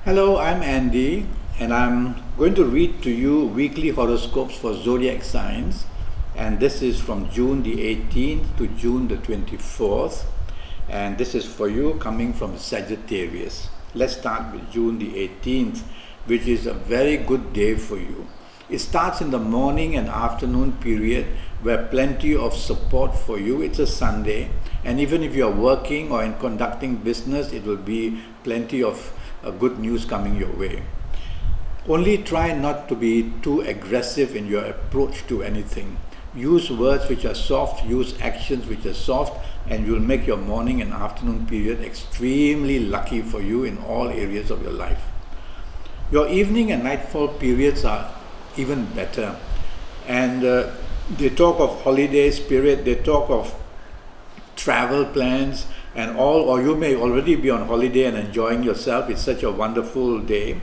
Hello, I'm Andy, and I'm going to read to you weekly horoscopes for zodiac signs. And this is from June the 18th to June the 24th. And this is for you coming from Sagittarius. Let's start with June the 18th, which is a very good day for you. It starts in the morning and afternoon period where plenty of support for you. It's a Sunday, and even if you're working or in conducting business, it will be plenty of good news coming your way. Only try not to be too aggressive in your approach to anything. Use words which are soft, use actions which are soft, and you'll make your morning and afternoon period extremely lucky for you in all areas of your life. Your evening and nightfall periods are even better, and they talk of holiday spirit, they talk of travel plans and all, or you may already be on holiday and enjoying yourself. It's such a wonderful day.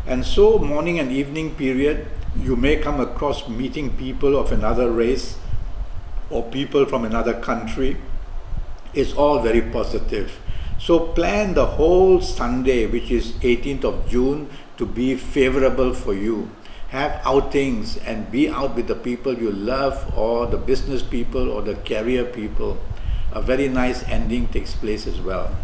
And so morning and evening period, you may come across meeting people of another race or people from another country. It's all very positive. So plan the whole Sunday, which is 18th of June, to be favorable for you. Have outings and be out with the people you love, or the business people or the career people. A very nice ending takes place as well.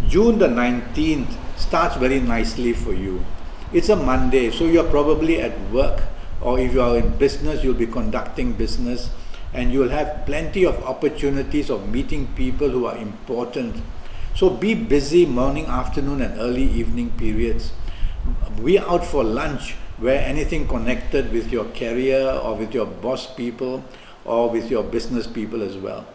June the 19th starts very nicely for you. It's a Monday, so you're probably at work, or if you are in business, you'll be conducting business, and you'll have plenty of opportunities of meeting people who are important. So be busy morning, afternoon and early evening periods. Be out for lunch where anything connected with your career or with your boss people or with your business people as well.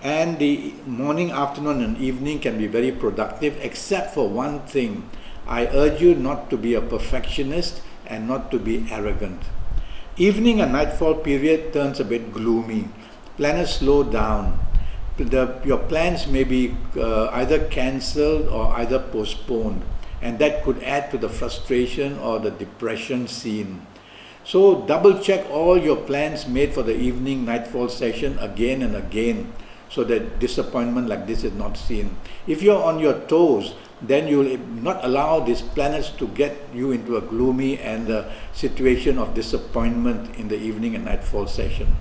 And the morning, afternoon and evening can be very productive, except for one thing. I urge you not to be a perfectionist and not to be arrogant. Evening and nightfall period turns a bit gloomy. Planners slow down. Your plans may be either cancelled or either postponed, and that could add to the frustration or the depression scene. So double check all your plans made for the evening nightfall session again and again, so that disappointment like this is not seen. If you're on your toes, then you will not allow these planets to get you into a gloomy and a situation of disappointment in the evening and nightfall session.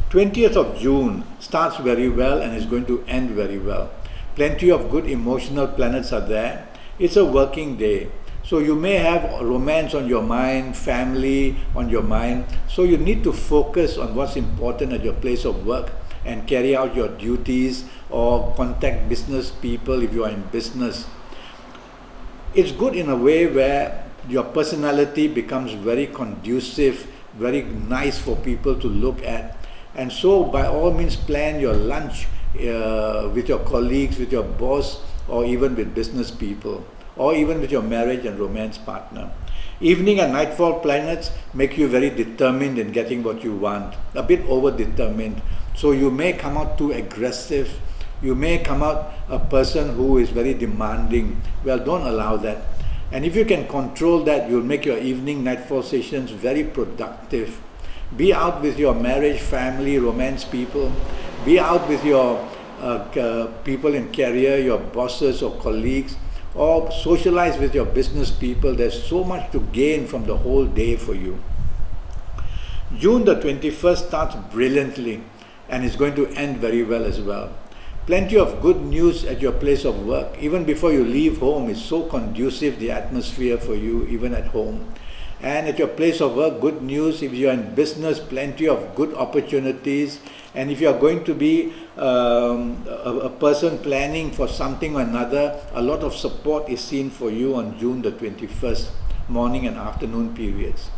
20th of June starts very well and is going to end very well. Plenty of good emotional planets are there. It's a working day. So you may have romance on your mind, family on your mind. So you need to focus on what's important at your place of work and carry out your duties, or contact business people if you are in business. It's good in a way where your personality becomes very conducive, very nice for people to look at. And so by all means plan your lunch with your colleagues, with your boss, or even with business people, or even with your marriage and romance partner. Evening and nightfall planets make you very determined in getting what you want, a bit over-determined. So you may come out too aggressive, you may come out a person who is very demanding. Well, don't allow that. And if you can control that, you'll make your evening nightfall sessions very productive. Be out with your marriage, family, romance people. Be out with your people in career, your bosses or colleagues, or socialize with your business people. There's so much to gain from the whole day for you. June the 21st starts brilliantly and is going to end very well as well. Plenty of good news at your place of work. Even before you leave home, it's so conducive, the atmosphere for you, even at home. And at your place of work, good news. If you're in business, plenty of good opportunities. And if you're going to be a person planning for something or another, a lot of support is seen for you on June the 21st, morning and afternoon periods.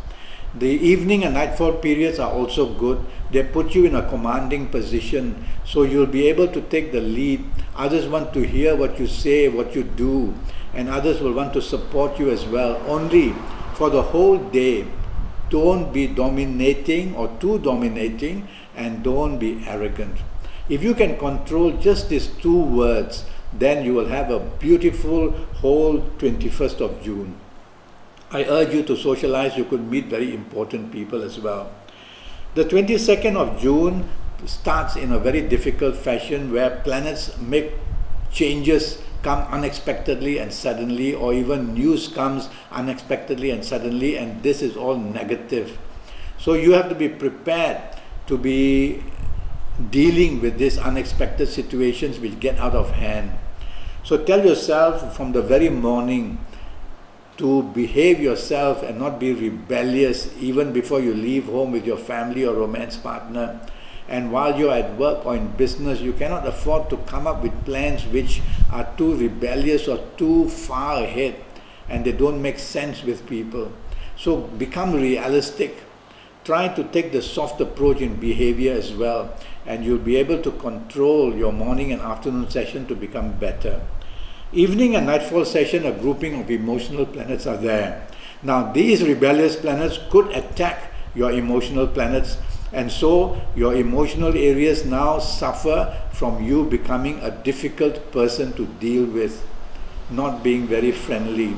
The evening and nightfall periods are also good. They put you in a commanding position, so you'll be able to take the lead. Others want to hear what you say, what you do, and others will want to support you as well. Only for the whole day, don't be dominating or too dominating, and don't be arrogant. If you can control just these two words, then you will have a beautiful whole 21st of June. I urge you to socialize. You could meet very important people as well. The 22nd of June starts in a very difficult fashion where planets make changes come unexpectedly and suddenly, or even news comes unexpectedly and suddenly, and this is all negative. So you have to be prepared to be dealing with these unexpected situations which get out of hand. So tell yourself from the very morning to behave yourself and not be rebellious even before you leave home with your family or romance partner. And while you're at work or in business, you cannot afford to come up with plans which are too rebellious or too far ahead and they don't make sense with people. So become realistic. Try to take the soft approach in behavior as well, and you'll be able to control your morning and afternoon session to become better. Evening and nightfall session, a grouping of emotional planets are there. Now these rebellious planets could attack your emotional planets, and so your emotional areas now suffer from you becoming a difficult person to deal with, not being very friendly.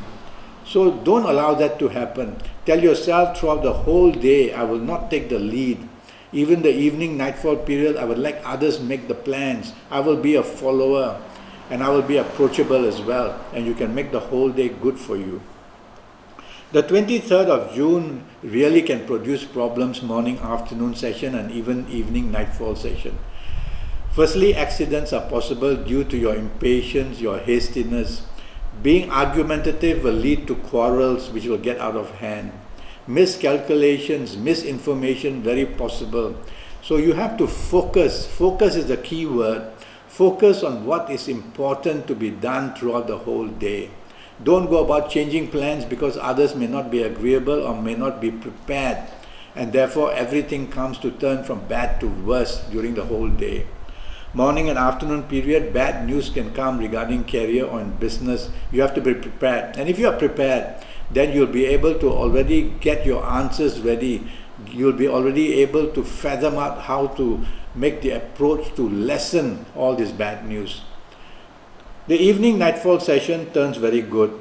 So don't allow that to happen. Tell yourself throughout the whole day, I will not take the lead. Even the evening nightfall period, I will let others make the plans. I will be a follower and I will be approachable as well, and you can make the whole day good for you. The 23rd of June really can produce problems morning, afternoon session and even evening nightfall session. Firstly, accidents are possible due to your impatience, your hastiness. Being argumentative will lead to quarrels which will get out of hand. Miscalculations, misinformation, very possible. So you have to focus. Focus is the key word. Focus on what is important to be done throughout the whole day. Don't go about changing plans because others may not be agreeable or may not be prepared, and therefore everything comes to turn from bad to worse during the whole day. Morning and afternoon period, bad news can come regarding career or in business. You have to be prepared, and if you are prepared, then you'll be able to already get your answers ready. You'll be already able to fathom out how to make the approach to lessen all this bad news. The evening nightfall session turns very good,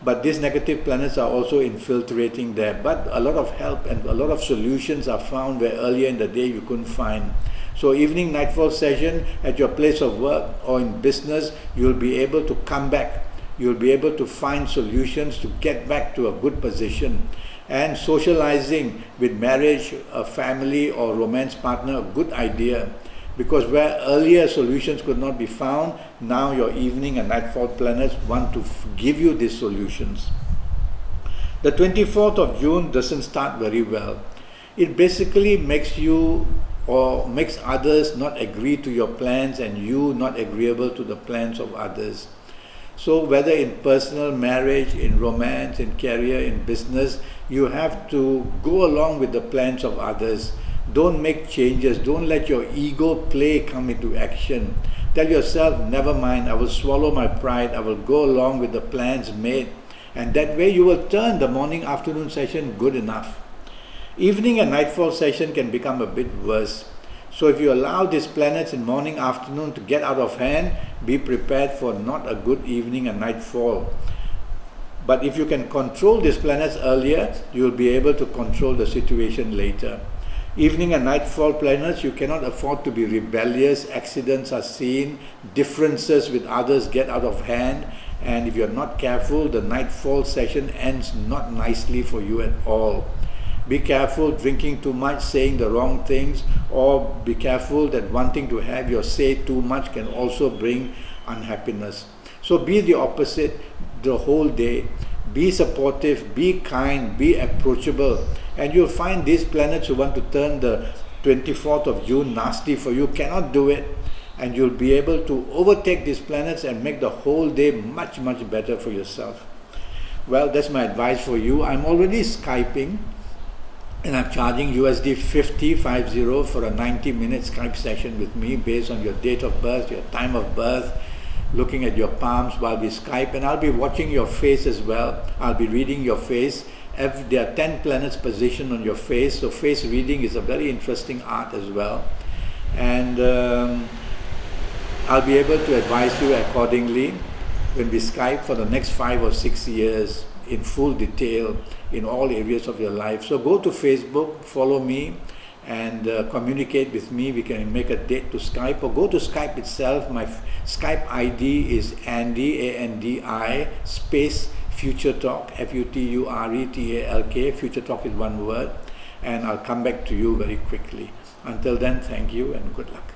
but these negative planets are also infiltrating there. But a lot of help and a lot of solutions are found where earlier in the day you couldn't find. So evening nightfall session at your place of work or in business, you'll be able to come back. You'll be able to find solutions to get back to a good position. And socializing with marriage, a family or romance partner, a good idea. Because where earlier solutions could not be found, now your evening and nightfall planets want to give you these solutions. The 24th of June doesn't start very well. It basically makes you or makes others not agree to your plans and you not agreeable to the plans of others. So whether in personal, marriage, in romance, in career, in business, you have to go along with the plans of others. Don't make changes. Don't let your ego play come into action. Tell yourself, never mind, I will swallow my pride. I will go along with the plans made. And that way you will turn the morning, afternoon session good enough. Evening and nightfall session can become a bit worse. So if you allow these planets in morning, afternoon to get out of hand, be prepared for not a good evening and nightfall. But if you can control these planets earlier, you will be able to control the situation later. Evening and nightfall planets, you cannot afford to be rebellious. Accidents are seen, differences with others get out of hand, and if you're not careful, the nightfall session ends not nicely for you at all. Be careful drinking too much, saying the wrong things, or be careful that wanting to have your say too much can also bring unhappiness. So be the opposite the whole day. Be supportive, be kind, be approachable, and you'll find these planets who want to turn the 24th of June nasty for you cannot do it, and you'll be able to overtake these planets and make the whole day much, much better for yourself. Well, that's my advice for you. I'm already Skyping, and I'm charging USD 50 for a 90-minute Skype session with me based on your date of birth, your time of birth, looking at your palms while we Skype, and I'll be watching your face as well. I'll be reading your face. There are 10 planets positioned on your face, so face reading is a very interesting art as well. And I'll be able to advise you accordingly when we Skype for the next 5 or 6 years in full detail in all areas of your life. So go to Facebook, follow me, and communicate with me. We can make a date to Skype or go to Skype itself. My Skype ID is Andi, ANDI, space futuretalk, FUTURETALK. Futuretalk is one word, and I'll come back to you very quickly. Until then, thank you and good luck.